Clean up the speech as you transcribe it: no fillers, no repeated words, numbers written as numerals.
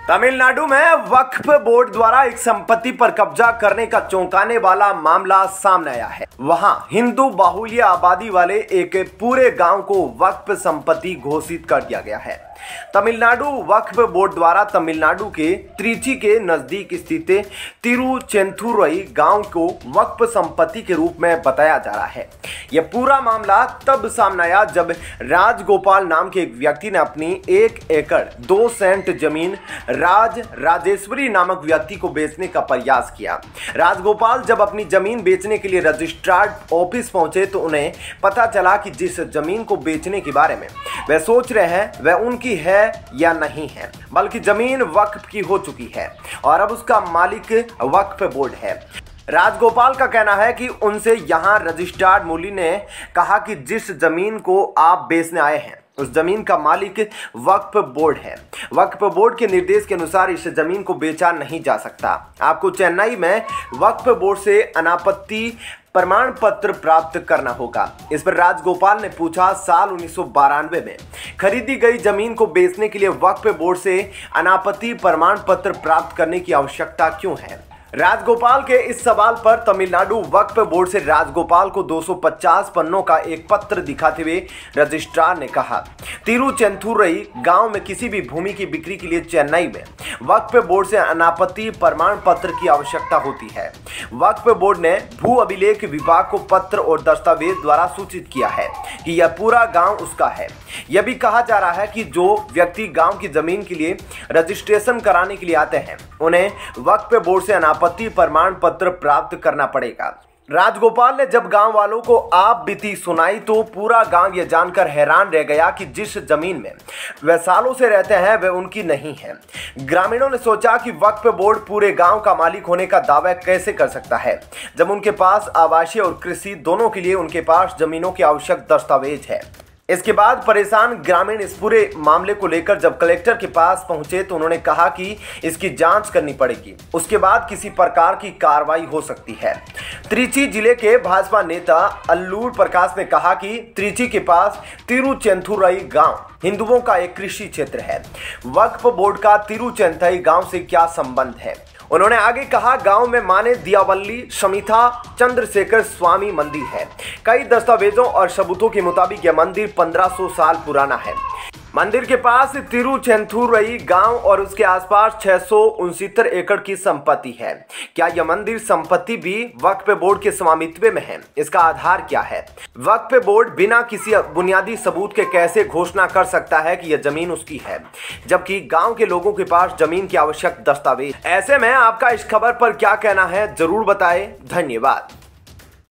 तमिलनाडु में वक्फ बोर्ड द्वारा एक संपत्ति पर कब्जा करने का चौंकाने वाला मामला सामने आया है। वहां हिंदू बाहुल्य आबादी वाले एक पूरे गांव को वक्फ संपत्ति घोषित कर दिया गया है। तमिलनाडु वक्फ बोर्ड द्वारा तमिलनाडु के त्रिची के नजदीक स्थित तिरुचेंथुरई गांव को वक्फ संपत्ति के रूप में बताया जा रहा है। यह पूरा मामला तब सामने आया जब राजगोपाल नाम के एक व्यक्ति ने अपनी 1 एकड़ 2 सेंट जमीन राजेश्वरी नामक व्यक्ति को बेचने का प्रयास किया। राजगोपाल जब अपनी जमीन बेचने के लिए रजिस्ट्रार ऑफिस पहुंचे तो उन्हें पता चला कि जिस जमीन को बेचने के बारे में वह सोच रहे हैं वह उनकी है या नहीं है, बल्कि जमीन वक्फ की हो चुकी है और अब उसका मालिक वक्फ बोर्ड है। राजगोपाल का कहना है कि उनसे यहां रजिस्ट्रार मूली ने कहा कि जिस जमीन को आप बेचने आए हैं उस जमीन का मालिक वक्फ बोर्ड है। वक्फ बोर्ड के निर्देश के अनुसार इस जमीन को बेचा नहीं जा सकता। आपको चेन्नई में वक्फ बोर्ड से अनापत्ति प्रमाण पत्र प्राप्त करना होगा। इस पर राजगोपाल ने पूछा, साल 1992 में खरीदी गई जमीन को बेचने के लिए वक्फ बोर्ड से अनापत्ति प्रमाण पत्र प्राप्त करने की आवश्यकता क्यों है? राजगोपाल के इस सवाल पर तमिलनाडु वक्फ बोर्ड से राजगोपाल को 250 पन्नों का एक पत्र दिखाते हुए रजिस्ट्रार ने कहा, तिरुचेंथुरई गांव में किसी भी भूमि की बिक्री के लिए चेन्नई में वक्फ बोर्ड से अनापत्ति प्रमाण पत्र की आवश्यकता होती है। वक्फ बोर्ड ने भू अभिलेख विभाग को पत्र और दस्तावेज द्वारा सूचित किया है कि यह पूरा गांव उसका है। यह भी कहा जा रहा है कि जो व्यक्ति गांव की जमीन के लिए रजिस्ट्रेशन कराने के लिए आते हैं उन्हें वक्फ बोर्ड से अनापत्ति प्रमाण पत्र प्राप्त करना पड़ेगा। राजगोपाल ने जब गांव वालों को आप बीती सुनाई तो पूरा गांव यह जानकर हैरान रह गया कि जिस जमीन में वह सालों से रहते हैं वह उनकी नहीं है। ग्रामीणों ने सोचा कि वक्फ बोर्ड पूरे गांव का मालिक होने का दावा कैसे कर सकता है जब उनके पास आवासीय और कृषि दोनों के लिए उनके पास जमीनों के आवश्यक दस्तावेज है। इसके बाद परेशान ग्रामीण इस पूरे मामले को लेकर जब कलेक्टर के पास पहुंचे तो उन्होंने कहा कि इसकी जांच करनी पड़ेगी, उसके बाद किसी प्रकार की कार्रवाई हो सकती है। त्रिची जिले के भाजपा नेता अल्लूर प्रकाश ने कहा कि त्रिची के पास तिरुचेंथुरई गांव हिंदुओं का एक कृषि क्षेत्र है। वक्फ बोर्ड का तिरुचेंथुरई गांव से क्या संबंध है? उन्होंने आगे कहा, गांव में माने दियावल्ली समिथा चंद्रशेखर स्वामी मंदिर है। कई दस्तावेजों और सबूतों के मुताबिक यह मंदिर 1500 साल पुराना है। मंदिर के पास तिरुचेंथुरई गांव और उसके आसपास 669 एकड़ की संपत्ति है। क्या यह मंदिर संपत्ति भी वक्फ बोर्ड के स्वामित्व में है? इसका आधार क्या है? वक्फ बोर्ड बिना किसी बुनियादी सबूत के कैसे घोषणा कर सकता है कि यह जमीन उसकी है, जबकि गांव के लोगों के पास जमीन के आवश्यक दस्तावेज? ऐसे में आपका इस खबर पर क्या कहना है, जरूर बताएं। धन्यवाद।